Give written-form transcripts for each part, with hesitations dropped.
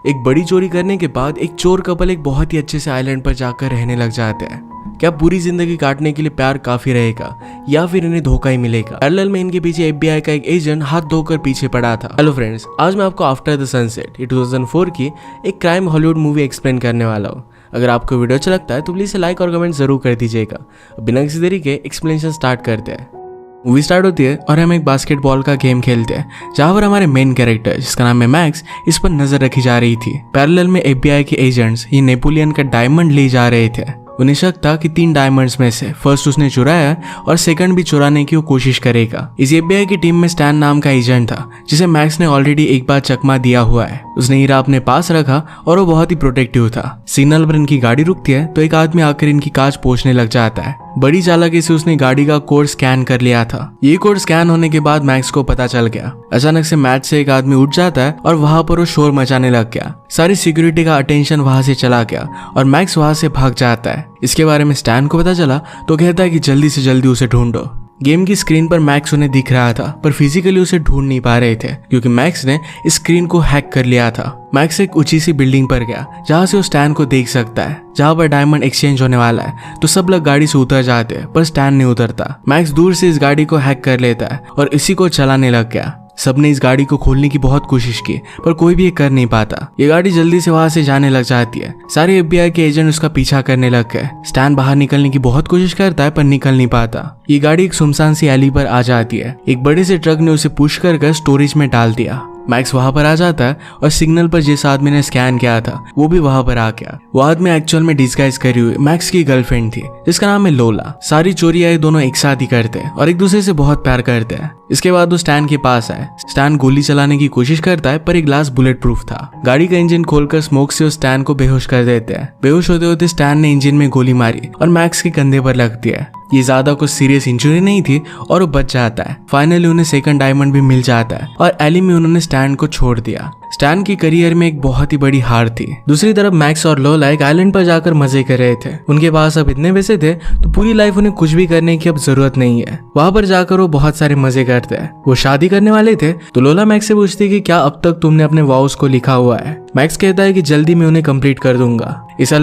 एक बड़ी चोरी करने के बाद एक चोर कपल एक बहुत ही अच्छे से आइलैंड पर जाकर रहने लग जाते हैं। क्या पूरी जिंदगी काटने के लिए प्यार काफी रहेगा या फिर इन्हें धोखा ही मिलेगा? पैरेलल में इनके पीछे FBI का एक एजेंट हाथ धोकर पीछे पड़ा था। हेलो फ्रेंड्स, आज मैं आपको आफ्टर द सनसेट 2004 की एक क्राइम हॉलीवुड मूवी एक्सप्लेन करने वाला हूँ। अगर आपको वीडियो अच्छा लगता है तो प्लीज लाइक और कमेंट जरूर कर दीजिएगा। बिना किसी देरी के एक्सप्लेनेशन स्टार्ट करते हैं। मूवी स्टार्ट होती है और हम एक बास्केटबॉल का गेम खेलते हैं जहाँ पर हमारे मेन कैरेक्टर जिसका नाम है मैक्स, इस पर नजर रखी जा रही थी। पैरेलल में FBI के एजेंट्स ये नेपोलियन का डायमंड ले जा रहे थे। उन्हें शक था कि 3 डायमंड्स में से फर्स्ट उसने चुराया और सेकंड भी चुराने की वो कोशिश करेगा। इस FBI की टीम में स्टैन नाम का एजेंट था जिसे मैक्स ने ऑलरेडी एक बार चकमा दिया हुआ है। उसने हीरा अपने पास रखा और वो बहुत ही प्रोटेक्टिव था। सिग्नल पर इनकी गाड़ी रुकती है तो एक आदमी आकर इनकी कांच पोंछने लग जाता है। बड़ी चालाकी से उसने गाड़ी का कोड स्कैन कर लिया था। ये कोड स्कैन होने के बाद मैक्स को पता चल गया। अचानक से मैच से एक आदमी उठ जाता है और वहां पर वो शोर मचाने लग गया। सारी सिक्योरिटी का अटेंशन वहां से चला गया और मैक्स वहां से भाग जाता है। इसके बारे में स्टैन को पता चला तो कहता है कि जल्दी से जल्दी उसे ढूंढो। गेम की स्क्रीन पर मैक्स उन्हें दिख रहा था पर फिजिकली उसे ढूंढ नहीं पा रहे थे क्योंकि मैक्स ने इस स्क्रीन को हैक कर लिया था। मैक्स एक ऊंची सी बिल्डिंग पर गया जहां से वो स्टैन को देख सकता है। जहां पर डायमंड एक्सचेंज होने वाला है तो सब लोग गाड़ी से उतर जाते हैं पर स्टैन नहीं उतरता। मैक्स दूर से इस गाड़ी को हैक कर लेता है और इसी को चलाने लग गया। सबने इस गाड़ी को खोलने की बहुत कोशिश की पर कोई भी ये कर नहीं पाता। ये गाड़ी जल्दी से वहां से जाने लग जाती है। सारे FBI के एजेंट उसका पीछा करने लग गए। स्टैन बाहर निकलने की बहुत कोशिश करता है पर निकल नहीं पाता। ये गाड़ी एक सुनसान सी एली पर आ जाती है। एक बड़े से ट्रक ने उसे पुश कर स्टोरेज में डाल दिया। मैक्स वहां पर आ जाता है और सिग्नल पर जिस आदमी ने स्कैन किया था वो भी वहां पर आ गया। वो आदमी एक्चुअल में डिस्गाइज करी हुई मैक्स की गर्लफ्रेंड थी जिसका नाम है लोला। सारी चोरियां ये दोनों एक साथ ही करते हैं और एक दूसरे से बहुत प्यार करते हैं। इसके बाद वो स्टैन के पास आए। स्टैन गोली चलाने की कोशिश करता है पर एक ग्लास बुलेट प्रूफ था। गाड़ी का इंजन खोलकर स्मोक से उस स्टैन को बेहोश कर देते हैं। बेहोश होते होते स्टैन ने इंजन में गोली मारी और मैक्स के कंधे पर लगती है। ये ज्यादा कुछ सीरियस इंजरी नहीं थी और वो बच जाता है। फाइनली उन्हें सेकंड डायमंड भी मिल जाता है और एली में उन्होंने स्टैन को छोड़ दिया। स्टैन की करियर में एक बहुत ही बड़ी हार थी। दूसरी तरफ मैक्स और लोला एक आइलैंड पर जाकर मजे कर रहे थे। उनके पास अब इतने पैसे थे तो पूरी लाइफ उन्हें कुछ भी करने की अब जरूरत नहीं है। वहां पर जाकर वो बहुत सारे मजे करते हैं। वो शादी करने वाले थे तो लोला मैक्स से पूछती कि क्या अब तक तुमने अपने वॉव्स को लिखा हुआ है? मैक्स कहता है कि जल्दी मैं उन्हें कंप्लीट कर दूंगा। इस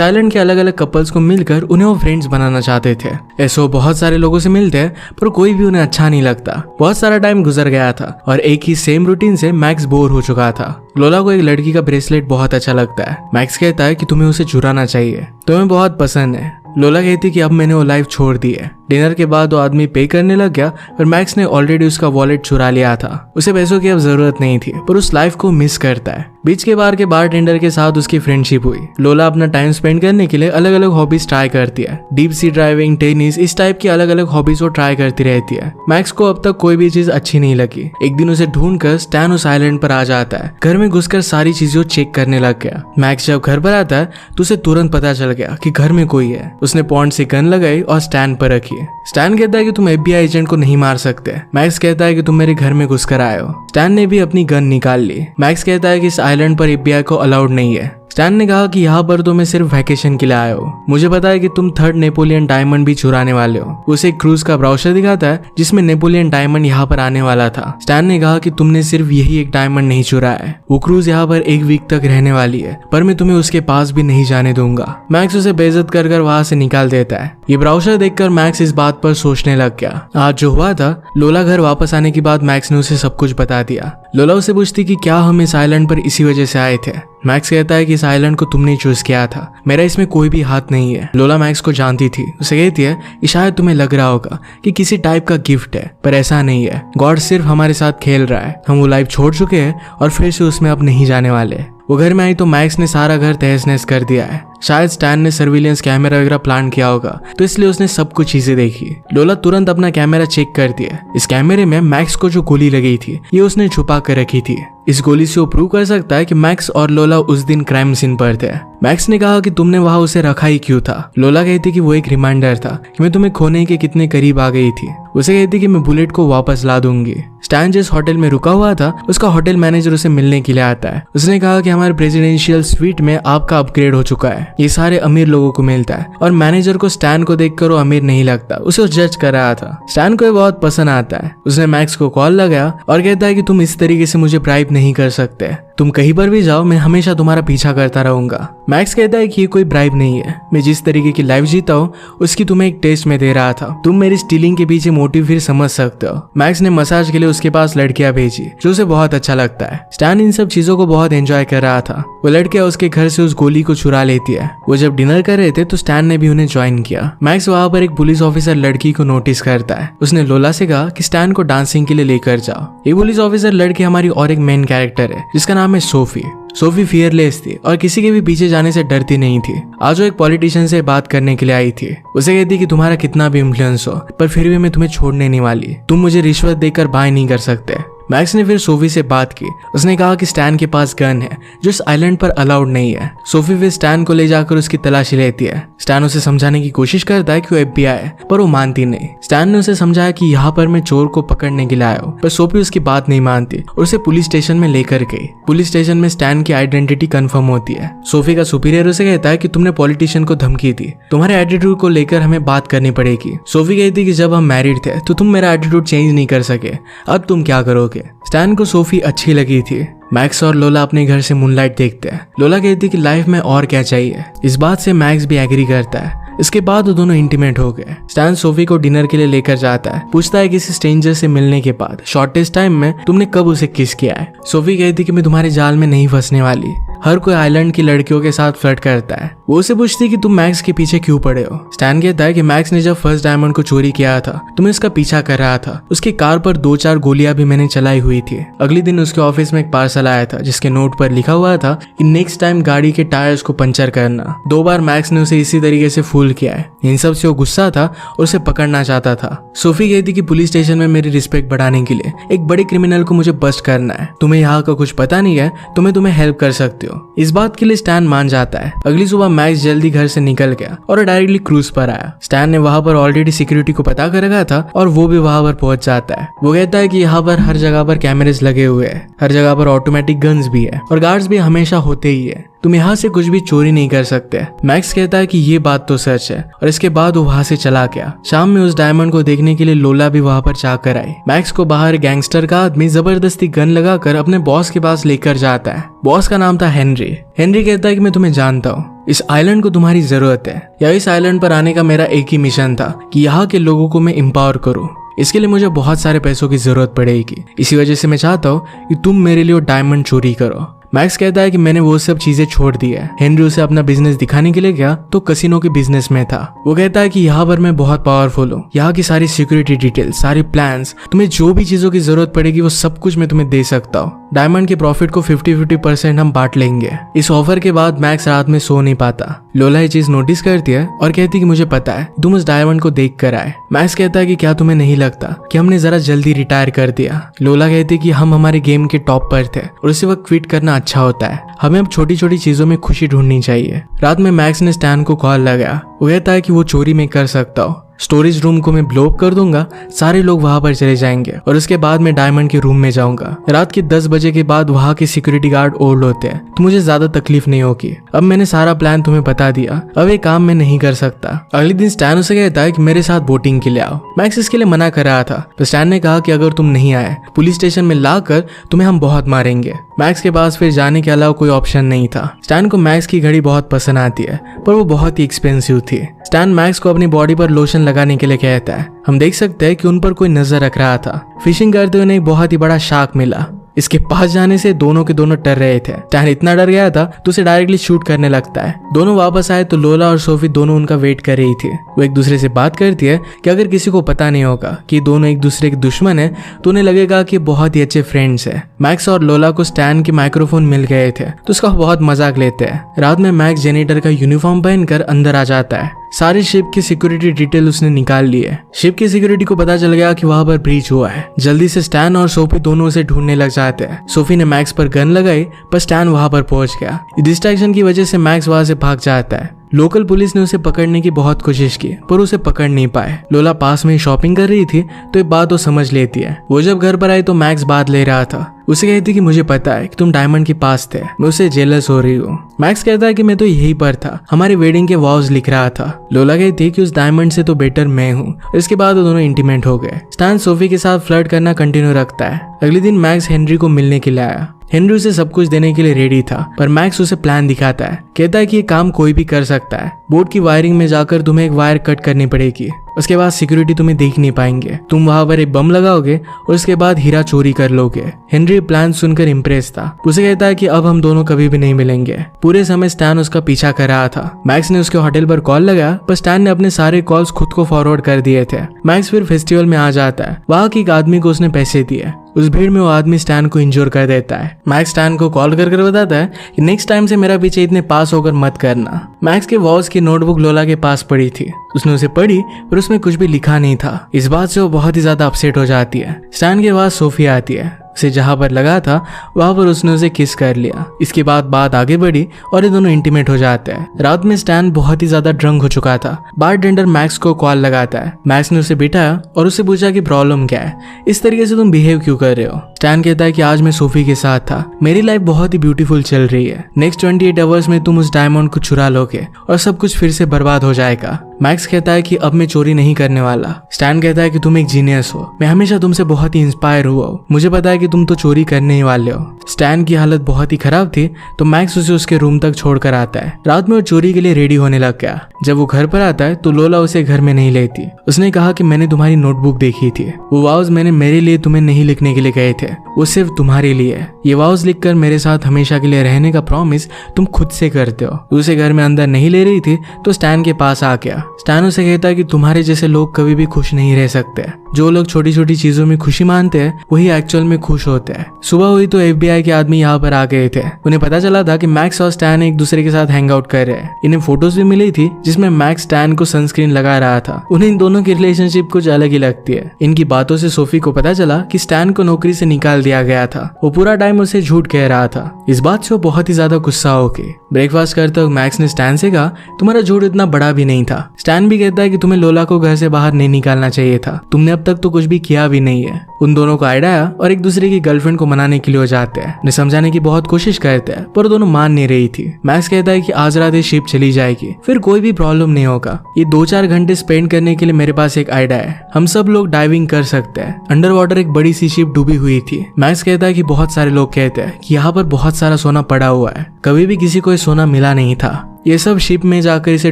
आइलैंड के अलग अलग कपल्स को मिलकर उन्हें वो फ्रेंड्स बनाना चाहते थे। ऐसे वो बहुत सारे लोगों से मिलते हैं पर कोई भी उन्हें अच्छा नहीं लगता। बहुत सारा टाइम गुजर गया था और एक ही सेम रूटीन से मैक्स बोर हो चुका था। लोला को एक लड़की का ब्रेसलेट बहुत अच्छा लगता है। मैक्स कहता है कि तुम्हें उसे चुराना चाहिए, तुम्हें बहुत पसंद है। लोला कहती कि अब मैंने वो लाइफ छोड़ दी है। डिनर के बाद वो आदमी पे करने लग गया पर मैक्स ने ऑलरेडी उसका वॉलेट चुरा लिया था। उसे पैसों की अब जरूरत नहीं थी पर उस लाइफ को मिस करता है। बीच के बार के बारटेंडर के साथ उसकी फ्रेंडशिप हुई। लोला अपना टाइम स्पेंड करने के लिए अलग अलग हॉबीज ट्राई करती है। डीप सी ड्राइविंग, टेनिस, इस टाइप की अलग अलग हॉबीज वो ट्राई करती रहती है। मैक्स को अब तक कोई भी चीज अच्छी नहीं लगी। एक दिन उसे ढूंढकर स्टैन उस आइलैंड पर आ जाता है। घर में घुसकर सारी चीजें चेक करने लग गया। मैक्स जब घर पर आता है तो उसे तुरंत पता चल गया कि घर में कोई है। उसने पॉइंट से गन लगाई और स्टैन पर रखी। स्टैन कहता है कि तुम FBI एजेंट को नहीं मार सकते। मैक्स कहता है कि तुम मेरे घर में घुसकर आए हो। स्टैन ने भी अपनी गन निकाल ली। मैक्स कहता है कि इस आइलैंड पर FBI को अलाउड नहीं है। स्टैन ने कहा कि यहाँ पर तो मैं सिर्फ वैकेशन के लिए आए हो। मुझे पता है कि तुम 3rd नेपोलियन डायमंड भी चुराने वाले हो। उसे एक क्रूज का ब्राउचर दिखाता है जिसमें नेपोलियन डायमंड यहाँ पर आने वाला था। स्टैन ने कहा कि तुमने सिर्फ यही एक डायमंड नहीं चुराया है। वो क्रूज यहाँ पर 1 वीक तक रहने वाली है पर मैं तुम्हें उसके पास भी नहीं जाने दूंगा। मैक्स उसे बेइज्जत कर वहां से निकाल देता है। ये ब्राउचर देखकर मैक्स इस बात पर सोचने लग गया। आज जो हुआ था, लोला घर वापस आने के बाद मैक्स ने उसे सब कुछ बता दिया। लोला उसे पूछती कि क्या हम इस आइलैंड पर इसी वजह से आए थे? मैक्स कहता है कि इस आइलैंड को तुमने चूज किया था, मेरा इसमें कोई भी हाथ नहीं है। लोला मैक्स को जानती थी। उसे कहती है कि शायद तुम्हें लग रहा होगा कि किसी टाइप का गिफ्ट है पर ऐसा नहीं है। गॉड सिर्फ हमारे साथ खेल रहा है। हम वो लाइफ छोड़ चुके हैं और फिर से उसमें अब नहीं जाने वाले। वो घर में आई तो मैक्स ने सारा घर तहस नहस कर दिया है। शायद स्टैन ने सर्विलेंस कैमरा वगैरह प्लान किया होगा तो इसलिए उसने सब कुछ चीजें देखी। लोला तुरंत अपना कैमरा चेक करती है। इस कैमरे में मैक्स को जो गोली लगी थी ये उसने छुपा कर रखी थी। इस गोली से वो प्रूव कर सकता है कि मैक्स और लोला उस दिन क्राइम सीन पर थे। मैक्स ने कहा कि तुमने वहां उसे रखा ही क्यों था? लोला कहती कि वो एक रिमाइंडर था कि मैं तुम्हें खोने के कितने करीब आ गई थी। उसे कहती कि मैं बुलेट को वापस ला दूंगी। स्टैन जिस होटल में रुका हुआ था उसका होटल मैनेजर उसे मिलने के लिए आता है। उसने कहा कि हमारे प्रेसिडेंशियल स्वीट में आपका अपग्रेड हो चुका है, ये सारे अमीर लोगों को मिलता है। और मैनेजर को स्टैन को देखकर वो अमीर नहीं लगता, उसे वो जज कर रहा था। स्टैन को ये बहुत पसंद आता है। उसने मैक्स को कॉल लगाया और कहता है कि तुम इस तरीके से मुझे ब्राइब नहीं कर सकते, तुम कहीं पर भी जाओ मैं हमेशा तुम्हारा पीछा करता रहूंगा। मैक्स कहता है कि ये कोई ब्राइब नहीं है, मैं जिस तरीके की लाइफ जीता हूँ उसकी तुम्हें एक टेस्ट में दे रहा था, तुम मेरी स्टीलिंग के पीछे मोटिव फिर समझ सकते हो। मैक्स ने मसाज के लिए उसके पास लड़कियां भेजी जो उसे बहुत अच्छा लगता है। स्टैन इन सब चीजों को बहुत एंजॉय कर रहा था। वो लड़कियां उसके घर से उस गोली को चुरा लेती है। वो जब डिनर कर रहे थे तो स्टैन ने भी उन्हें ज्वाइन किया। मैक्स वहां पर एक पुलिस ऑफिसर लड़की को नोटिस करता है। उसने लोला से कहा कि स्टैन को डांसिंग के लिए लेकर जाओ। ये पुलिस ऑफिसर लड़की हमारी और एक मेन कैरेक्टर है जिसका नाम है सोफी। सोफी फियरलेस थी और किसी के भी पीछे जाने से डरती नहीं थी। आज वो एक पॉलिटिशियन से बात करने के लिए आई थी। उसे कहती कि तुम्हारा कितना भी इन्फ्लुएंस हो पर फिर भी मैं तुम्हें छोड़ने नहीं वाली, तुम मुझे रिश्वत देकर बाय नहीं कर सकते। मैक्स ने फिर सोफी से बात की। उसने कहा कि स्टैन के पास गन है जो इस आइलैंड पर अलाउड नहीं है। सोफी फिर स्टैन को ले जाकर उसकी तलाशी लेती है। स्टैन उसे समझाने की कोशिश करता है कि वो FBI है पर वो मानती नहीं। स्टैन ने उसे समझाया कि यहाँ पर मैं चोर को पकड़ने के लिए आया हूँ, पर सोफी उसकी बात नहीं मानती और उसे पुलिस स्टेशन में लेकर गई। पुलिस स्टेशन में स्टैन की आइडेंटिटी कंफर्म होती है। सोफी का सुपीरियर उसे कहता है कि तुमने पॉलिटिशियन को धमकी दी, तुम्हारे एटीट्यूड को लेकर हमें बात करनी पड़ेगी। सोफी कहती कि जब हम मैरिड थे तो तुम मेरा एटीट्यूड चेंज नहीं कर सके, अब तुम क्या करोगे। स्टैन को सोफी अच्छी लगी थी। मैक्स और लोला अपने घर से मूनलाइट देखते हैं। लोला कहती कि लाइफ में और क्या चाहिए। इस बात से मैक्स भी एग्री करता है। इसके बाद वो दोनों इंटीमेट हो गए। स्टैन सोफी को डिनर के लिए लेकर जाता है। पूछता है किसी स्ट्रेंजर से मिलने के बाद शॉर्टेस्ट टाइम में तुमने कब उसे किस किया है। सोफी कहती कि मैं तुम्हारे जाल में नहीं फंसने वाली, हर कोई आइलैंड की लड़कियों के साथ फ्लर्ट करता है। वो उसे पूछती कि तुम मैक्स के पीछे क्यों पड़े हो। स्टैन कहता है कि मैक्स ने जब फर्स्ट डायमंड को चोरी किया था तो मैं उसका पीछा कर रहा था। उसकी कार पर 2-4 गोलियां भी मैंने चलाई हुई थी। अगले दिन उसके ऑफिस में एक पार्सल आया था जिसके नोट पर लिखा हुआ था कि नेक्स्ट टाइम गाड़ी के टायर्स को पंचर करना। 2 बार मैक्स ने उसे इसी तरीके से फूल किया है। इन सब से वो गुस्सा था और उसे पकड़ना चाहता था। सोफी कहती कि पुलिस स्टेशन में मेरी रिस्पेक्ट बढ़ाने के लिए एक बड़े क्रिमिनल को मुझे बस्ट करना है। तुम्हें यहाँ का कुछ पता नहीं है तो मैं तुम्हें हेल्प कर सकती हूँ। इस बात के लिए स्टैन मान जाता है। अगली सुबह मैक्स जल्दी घर से निकल गया और डायरेक्टली क्रूज पर आया। स्टैन ने वहां पर ऑलरेडी सिक्योरिटी को पता कर रखा था और वो भी वहां पर पहुंच जाता है। वो कहता है कि यहाँ पर हर जगह पर कैमरेज लगे हुए हैं, हर जगह पर ऑटोमेटिक गन्स भी है और गार्ड्स भी हमेशा होते ही है, तुम यहाँ से कुछ भी चोरी नहीं कर सकते। मैक्स कहता है कि ये बात तो सच है और इसके बाद वो वहां से चला गया। शाम में उस डायमंड को देखने के लिए लोला भी वहां पर जाकर आई। मैक्स को बाहर गैंगस्टर का आदमी जबरदस्ती गन लगाकर अपने बॉस के पास लेकर जाता है। बॉस का नाम था हेनरी। हेनरी कहता है कि मैं तुम्हें जानता हूँ, इस आइलैंड को तुम्हारी जरूरत है, या इस आइलैंड पर आने का मेरा एक ही मिशन था कि यहाँ के लोगों को मैं एम्पावर करूँ। इसके लिए मुझे बहुत सारे पैसों की जरूरत पड़ेगी, इसी वजह से मैं चाहता हूँ कि तुम मेरे लिए डायमंड चोरी करो। मैक्स कहता है कि मैंने वो सब चीजें छोड़ दी है। हेनरी उसे अपना बिजनेस दिखाने के लिए गया तो कसिनो के बिजनेस में था। वो कहता है कि यहाँ पर मैं बहुत पावरफुल हूँ, यहाँ की सारी सिक्योरिटी डिटेल्स, सारी प्लान्स, तुम्हें जो भी चीजों की जरूरत पड़ेगी वो सब कुछ मैं तुम्हें दे सकता हूँ। डायमंड के प्रॉफिट को 50-50% हम बांट लेंगे। इस ऑफर के बाद मैक्स रात में सो नहीं पाता। लोला ये चीज नोटिस करती है और कहती कि मुझे पता है तुम उस डायमंड को देख कर आए। मैक्स कहता है कि क्या तुम्हें नहीं लगता कि हमने जरा जल्दी रिटायर कर दिया। लोला कहती कि हम हमारे गेम के टॉप पर थे और उसी वक्त क्विट करना अच्छा होता है, हमें अब छोटी छोटी चीजों में खुशी ढूंढनी चाहिए। रात में मैक्स ने स्टैन को कॉल लगाया। वो कहता है कि वो चोरी में कर सकता हो, स्टोरेज रूम को मैं ब्लो अप कर दूंगा, सारे लोग वहां पर चले जाएंगे और उसके बाद मैं डायमंड के रूम में जाऊंगा। रात के 10 बजे के बाद वहां के सिक्योरिटी गार्ड ओल्ड होते हैं तो मुझे ज्यादा तकलीफ नहीं होगी। अब मैंने सारा प्लान तुम्हें बता दिया, अब ये काम मैं नहीं कर सकता। अगले दिन स्टैन उसे कहता है कि मेरे साथ बोटिंग के लिए आओ। मैक्स इसके लिए मना कर रहा था तो स्टैन ने कहा कि अगर तुम नहीं आए पुलिस स्टेशन में लाकर तुम्हें हम बहुत मारेंगे। मैक्स के पास फिर जाने के अलावा कोई ऑप्शन नहीं था। स्टैन को मैक्स की घड़ी बहुत पसंद आती है पर वो बहुत ही एक्सपेंसिव थी। स्टैन मैक्स को अपनी बॉडी पर लोशन लगाने के लिए कहता है। हम देख सकते हैं कि उन पर कोई नजर रख रहा था। फिशिंग करते हुए उन्हें एक बहुत ही बड़ा शार्क मिला। इसके पास जाने से दोनों के दोनों डर रहे थे। स्टैन इतना डर गया था तो उसे डायरेक्टली शूट करने लगता है। दोनों वापस आए तो लोला और सोफी दोनों उनका वेट कर रही थी। वो एक दूसरे से बात करती है कि अगर किसी को पता नहीं होगा कि दोनों एक दूसरे के दुश्मन है तो उन्हें लगेगा कि बहुत ही अच्छे फ्रेंड्स है। मैक्स और लोला को स्टैन के माइक्रोफोन मिल गए थे तो उसका बहुत मजाक लेते हैं। रात में मैक्स जेनिटर का यूनिफॉर्म पहनकर अंदर आ जाता है। सारी शिप की सिक्योरिटी डिटेल उसने निकाल ली है। शिप की सिक्योरिटी को पता चल गया कि वहां पर ब्रीच हुआ है। जल्दी से स्टैन और सोफी दोनों उसे ढूंढने लग जाते हैं। सोफी ने मैक्स पर गन लगाई पर स्टैन वहां पर पहुंच गया। डिस्ट्रैक्शन की वजह से मैक्स वहां से भाग जाता है। लोकल पुलिस ने उसे पकड़ने की बहुत कोशिश की पर उसे पकड़ नहीं पाए। लोला पास में ही शॉपिंग कर रही थी तो एक बात वो समझ लेती है। वो जब घर पर आई तो मैक्स बात ले रहा था। उसे कहती कि मुझे पता है कि तुम डायमंड के पास थे, मैं उससे जेलस हो रही हूँ। मैक्स कहता है कि मैं तो यहीं पर था, हमारी वेडिंग के वॉव्स लिख रहा था। लोला कहती है कि उस डायमंड से तो बेटर मैं हूँ। इसके बाद वो दोनों इंटीमेट हो गए। स्टैन सोफी के साथ फ्लर्ट करना कंटिन्यू रखता है। अगले दिन मैक्स हेनरी को मिलने के लिए आया। हेनरी उसे सब कुछ देने के लिए रेडी था पर मैक्स उसे प्लान दिखाता है। कहता है कि ये काम कोई भी कर सकता है। बोर्ड की वायरिंग में जाकर तुम्हें एक वायर कट करनी पड़ेगी, उसके बाद सिक्योरिटी तुम्हें देख नहीं पाएंगे। तुम वहां पर एक बम लगाओगे और उसके बाद हीरा चोरी कर लोगे। हेनरी प्लान सुनकर इम्प्रेस था। उसे कहता है कि अब हम दोनों कभी भी नहीं मिलेंगे। पूरे समय स्टैन उसका पीछा कर रहा था। मैक्स ने उसके होटल पर कॉल लगाया पर स्टैन ने अपने सारे कॉल्स खुद को फॉरवर्ड कर दिए थे। मैक्स फिर फेस्टिवल में आ जाता है। वहां के एक आदमी को उसने पैसे दिए। उस भीड़ में वो आदमी स्टैन को इंजोर कर देता है। मैक्स स्टैन को कॉल कर बताता है कि नेक्स्ट टाइम से मेरा पीछे इतने पास होकर मत करना। मैक्स के वॉल्स की नोटबुक लोला के पास पड़ी थी। उसने उसे पढ़ी पर उसमें कुछ भी लिखा नहीं था। इस बात से वो बहुत ही ज्यादा अपसेट हो जाती है। स्टैन के पास सोफी आती है। उसे जहां पर लगा था वहां पर उसने उसे किस कर लिया। इसके बाद बात आगे बढ़ी और ये दोनों इंटीमेट हो जाते हैं। रात में स्टैन बहुत ही ज्यादा ड्रंक हो चुका था। बारटेंडर मैक्स को कॉल लगाता है। मैक्स ने उसे बिठाया और उससे पूछा कि प्रॉब्लम क्या है, इस तरीके से तुम बिहेव क्यों कर रहे हो। स्टैन कहता है कि आज मैं सोफी के साथ था, मेरी लाइफ बहुत ही ब्यूटीफुल चल रही है। नेक्स्ट 28 आवर्स में तुम उस डायमंड को चुरा लोगे और सब कुछ फिर से बर्बाद हो जाएगा। मैक्स कहता है कि अब मैं चोरी नहीं करने वाला। स्टैन कहता है कि तुम एक जीनियस हो, मैं हमेशा तुमसे बहुत ही इंस्पायर हुआ हूँ, मुझे पता है कि तुम तो चोरी करने ही वाले हो। स्टैन की हालत बहुत ही खराब थी तो मैक्स उसे उसके रूम तक छोड़कर आता है। रात में वो चोरी के लिए रेडी होने लग गया। जब वो घर पर आता है तो लोला उसे घर में नहीं लेती। उसने कहा कि मैंने तुम्हारी नोटबुक देखी थी, वो वाउज मैंने मेरे लिए तुम्हें नहीं लिखने के लिए गए थे, वो सिर्फ तुम्हारे लिए। ये वाउज लिखकर मेरे साथ हमेशा के लिए रहने का प्रॉमिस तुम खुद से करते हो। उसे घर में अंदर नहीं ले रही थी तो स्टैन के पास आ गया। स्टैन उसे कहता है कि तुम्हारे जैसे लोग कभी भी खुश नहीं रह सकते। जो लोग छोटी छोटी चीजों में खुशी मानते हैं वही एक्चुअल में खुश होते हैं। सुबह हुई तो FBI के आदमी यहाँ पर आ गए थे। उन्हें पता चला था कि मैक्स और स्टैन एक दूसरे के साथ हैंग आउट कर रहे हैं। इन्हें फोटोज भी मिली थी जिसमें मैक्स स्टैन को सनस्क्रीन लगा रहा था। उन्हें इन दोनों की रिलेशनशिप कुछ अलग ही लगती है। इनकी बातों से सोफी को पता चला कि स्टैन को नौकरी से निकाल दिया गया था। वो पूरा टाइम उसे झूठ कह रहा था। इस बात से वो बहुत ही ज्यादा गुस्सा हो गई। ब्रेकफास्ट करते वक्त मैक्स ने स्टैन से कहा तुम्हारा झूठ इतना बड़ा भी नहीं था। स्टैन भी कहता है कि तुम्हें लोला को घर से बाहर नहीं निकालना चाहिए था, तुमने अब तक तो कुछ भी किया भी नहीं है। उन दोनों को आइडिया आया और एक दूसरे की गर्लफ्रेंड को मनाने के लिए हो जाते हैं। उन्हें समझाने की बहुत कोशिश करते हैं पर दोनों मान नहीं रही थी। मैक्स कहता है कि आज रात ये शिप चली जाएगी, फिर कोई भी प्रॉब्लम नहीं होगा। ये 2-4 घंटे स्पेंड करने के लिए मेरे पास एक आइडिया है, हम सब लोग डाइविंग कर सकते हैं। अंडर वाटर एक बड़ी सी शिप डूबी हुई थी। मैक्स कहता है कि बहुत सारे लोग कहते हैं कि यहाँ पर बहुत सारा सोना पड़ा हुआ है, कभी भी किसी को ये सोना मिला नहीं था। ये सब शिप में जाकर इसे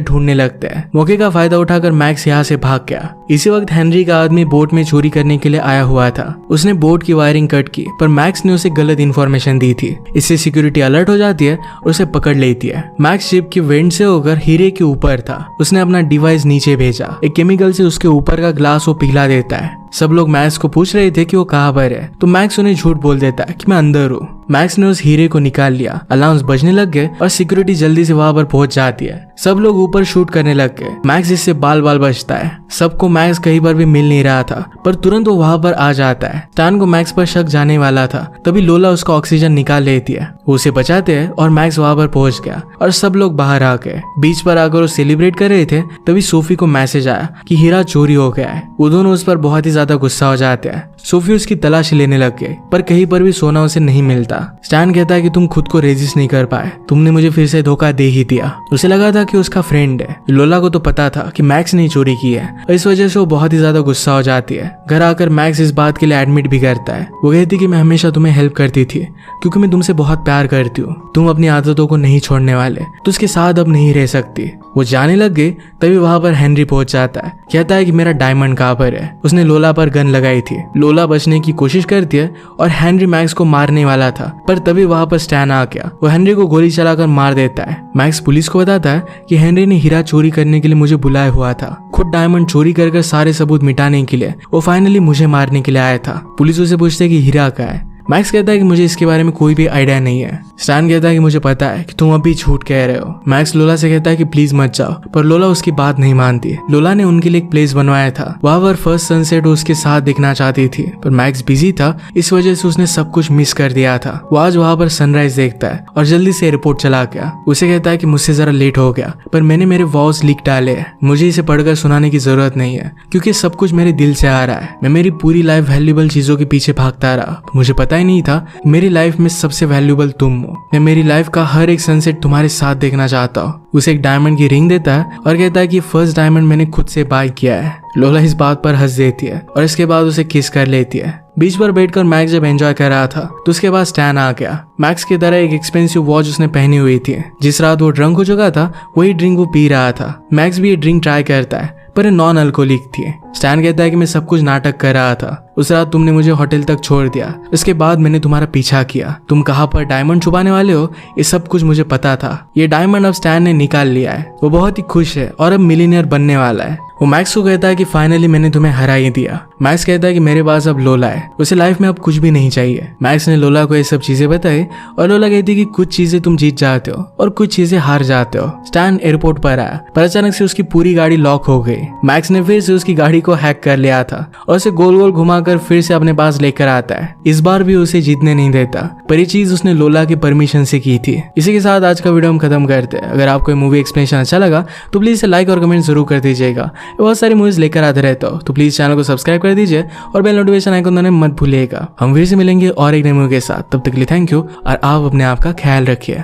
ढूंढने लगते हैं। मौके का फायदा उठाकर मैक्स यहाँ से भाग गया। इसी वक्त हेनरी का आदमी बोट में चोरी करने के लिए आया हुआ था। उसने बोट की वायरिंग कट की पर मैक्स ने उसे गलत इन्फॉर्मेशन दी थी। इससे सिक्योरिटी अलर्ट हो जाती है और उसे पकड़ लेती है। मैक्स शिप की वेंट से होकर हीरे के ऊपर था। उसने अपना डिवाइस नीचे भेजा। एक केमिकल से उसके ऊपर का ग्लास वो पिघला देता है। सब लोग मैक्स को पूछ रहे थे कि वो कहाँ पर है तो मैक्स उन्हें झूठ बोल देता है कि मैं अंदर हूँ। मैक्स ने उस हीरे को निकाल लिया। अलार्म्स बजने लग गए और सिक्योरिटी जल्दी से वहां पर पहुंच जाती है। सब लोग ऊपर शूट करने लग गए। मैक्स इससे बाल बाल बचता है। सबको मैक्स कहीं पर भी मिल नहीं रहा था पर तुरंत वो वहां पर आ जाता है। स्टैन को मैक्स पर शक जाने वाला था तभी लोला उसका ऑक्सीजन निकाल लेती है। वो उसे बचाते हैं और मैक्स वहां पर पहुंच गया और सब लोग बाहर आ गए। बीच पर आकर वो सेलिब्रेट कर रहे थे तभी सोफी को मैसेज आया कि हीरा चोरी हो गया है। वो दोनों उस पर बहुत ही ज्यादा गुस्सा हो जाते हैं। सोफी उसकी तलाशी लेने लग गई पर कहीं पर भी सोना उसे नहीं मिलता। स्टैन कहता है कि तुम खुद को रेजिस्ट नहीं कर पाए, तुमने मुझे फिर से धोखा दे ही दिया। उसे लगा था कि उसका फ्रेंड है। लोला को तो पता था कि मैक्स ने चोरी की है और इस वजह से वो बहुत ही ज्यादा गुस्सा हो जाती है। घर आकर मैक्स इस बात के लिए एडमिट भी करता है। वो कहती कि मैं हमेशा तुम्हें हेल्प करती थी क्योंकि मैं तुमसे बहुत प्यार करती हूँ, तुम अपनी आदतों को नहीं छोड़ने वाले, तो उसके साथ अब नहीं रह सकती। वो जाने लग गई तभी वहां पर हेनरी पहुंच जाता है। कहता है कि मेरा डायमंड कहाँ पर है। उसने लोला पर गन लगाई थी। लोला बचने की कोशिश करती है और हेनरी मैक्स को मारने वाला था पर तभी वहां पर स्टैन आ गया। वो हेनरी को गोली चलाकर मार देता है। मैक्स पुलिस को बताता है कि हेनरी ने हीरा चोरी करने के लिए मुझे बुलाया हुआ था। खुद डायमंड चोरी कर सारे सबूत मिटाने के लिए वो फाइनली मुझे मारने के लिए आया था। पुलिस उसे पूछते कि हीरा कहाँ है। मैक्स कहता है कि मुझे इसके बारे में कोई भी आइडिया नहीं है। स्टैन कहता है कि मुझे पता है कि तुम अभी झूठ कह रहे हो। मैक्स लोला से कहता है कि प्लीज मत जाओ, पर लोला उसकी बात नहीं मानती। लोला ने उनके लिए एक प्लेस बनवाया था, वहां पर फर्स्ट सनसेट उसके साथ दिखना चाहती थी, पर मैक्स बिजी था, इस वजह से उसने सब कुछ मिस कर दिया था। वो आज वहां पर सनराइज देखता है और जल्दी से एयरपोर्ट चला गया। उसे कहता है कि मुझसे जरा लेट हो गया, पर मैंने मेरे वॉल्स लिख डाले हैं, मुझे इसे पढ़कर सुनाने की जरूरत नहीं है क्योंकि सब कुछ मेरे दिल से आ रहा है। मैं मेरी पूरी लाइफ वैल्यूएबल चीजों के पीछे भागता रहा, मुझे पता ही नहीं था मेरी लाइफ में सबसे वैल्यूएबल तुम हो। मैं मेरी लाइफ का हर एक सनसेट तुम्हारे साथ देखना चाहता हूँ। उसे एक डायमंड की रिंग देता है और कहता है कि फर्स्ट डायमंड मैंने खुद से बाय किया है। लोला इस बात पर हंस देती है और इसके बाद उसे किस कर लेती है। बीच पर बैठकर मैक्स जब एंजॉय कर रहा था तो उसके बाद स्टैन आ गया। मैक्स की तरह एक एक्सपेंसिव वॉच उसने पहनी हुई थी। जिस रात वो ड्रंक हो चुका था वही ड्रिंक वो पी रहा था। मैक्स भी ये ड्रिंक ट्राई करता है पर नॉन अल्कोहलिक थी। स्टैन कहता है कि मैं सब कुछ नाटक कर रहा था। उस रात तुमने मुझे होटल तक छोड़ दिया, इसके बाद मैंने तुम्हारा पीछा किया। तुम कहाँ पर डायमंड छुपाने वाले हो ये सब कुछ मुझे पता था। ये डायमंड अब स्टैन ने निकाल लिया है। वो बहुत ही खुश है और अब मिलीनियर बनने वाला है। वो मैक्स को कहता है कि फाइनली मैंने तुम्हें हरा ही दिया। मैक्स कहता है कि मेरे पास अब लोला है, उसे लाइफ में अब कुछ भी नहीं चाहिए। मैक्स ने लोला को ये सब चीजें बताई और लोला कहती है कि कुछ चीजें तुम जीत जाते हो और कुछ चीजें हार जाते हो। स्टैन एयरपोर्ट पर आया पर अचानक से उसकी पूरी गाड़ी लॉक हो गई। मैक्स ने फिर से उसकी गाड़ी को हैक कर लिया था और उसे गोल गोल घुमाकर फिर से अपने पास लेकर आता है। इस बार भी उसे जीतने नहीं देता, पर ये चीज उसने लोला की परमिशन से की थी। इसी के साथ आज का वीडियो हम खत्म करते हैं। अगर आपको मूवी एक्सप्लेनेशन अच्छा लगा तो प्लीज इसे लाइक और कमेंट जरूर कर दीजिएगा। बहुत सारी मूवीज लेकर आते रहता हो तो प्लीज चैनल को सब्सक्राइब कर दीजिए और बेल नोटिफिकेशन आइकन दबाना मत भूलिएगा। हम फिर से मिलेंगे और एक नई मूवी के साथ, तब तक के लिए थैंक यू और आप अपने आप का ख्याल रखिए।